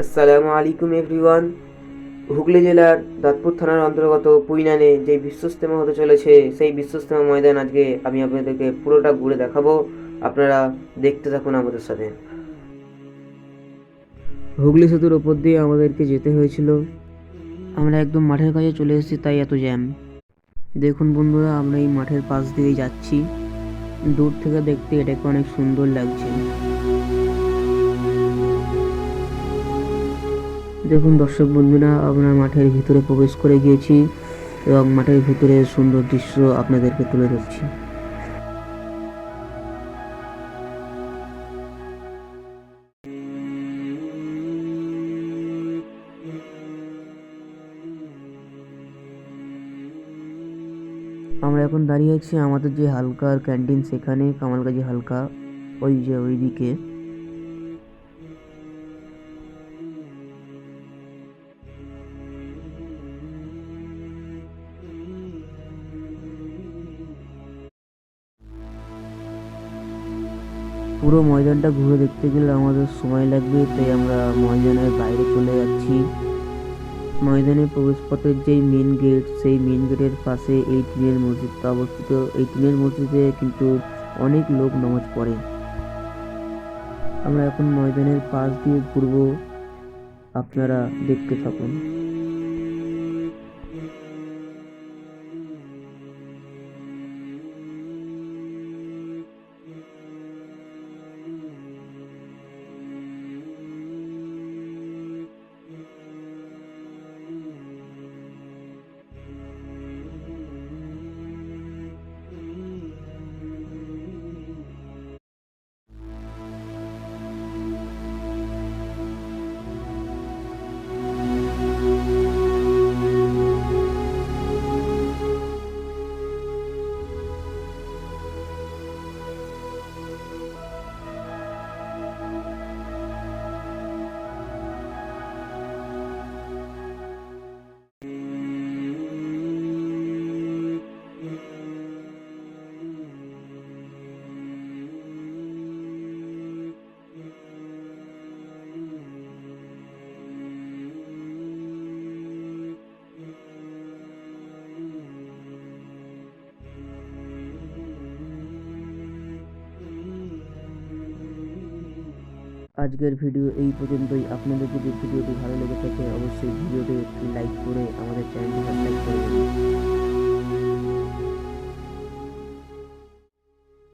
আসসালামু আলাইকুম এভরিওয়ান। হুগলি জেলার দাঁতপুর থানার অন্তর্গত পুইনানে যে বিশ্ব ইজতেমা হতে চলেছে, সেই বিশ্ব ইজতেমা ময়দান আজকে আমি আপনাদেরকে পুরোটা ঘুরে দেখাবো। আপনারা দেখতে থাকুন আমাদের সাথে। হুগলি সেতুর ওপর দিয়ে আমাদেরকে যেতে হয়েছিল। আমরা একদম মাঠের কাছে চলে এসেছি, তাই এত জ্যাম। দেখুন বন্ধুরা, আমরা এই মাঠের পাশ দিয়েই যাচ্ছি। দূর থেকে দেখতে এটাকে অনেক সুন্দর লাগছে। দেখুন দর্শক বন্ধুরা, আমরা মাঠের ভিতরে প্রবেশ করে গিয়েছি এবং মাঠের ভিতরে সুন্দর দৃশ্য আপনাদেরকে তুলে ধরছি। আমরা এখন দাঁড়িয়ে আছি আমাদের যে হালকার ক্যান্টিন, সেখানে কামালগাজি হালকা, ওই যে ওইদিকে। পুরো ময়দানটা ঘুরে দেখতে গেলে আমাদের সময় লাগবে, তাই আমরা ময়দানের বাইরে চলে যাচ্ছি। ময়দানের প্রবেশপথের যেই মেন গেট, সেই মেন গেটের পাশে এই টিনের মসজিদটা অবস্থিত। এই টিনের মসজিদে কিন্তু অনেক লোক নামাজ পড়ে। আমরা এখন ময়দানের পাশ দিয়ে ঘুরবো, আপনারা দেখতে থাকুন। আজকের ভিডিও এই পর্যন্তই। আপনাদের যদি ভিডিওটি ভালো লেগে থাকে, অবশ্যই ভিডিওটি একটি লাইক করে আমাদের চ্যানেলটি সাবস্ক্রাইব করবেন।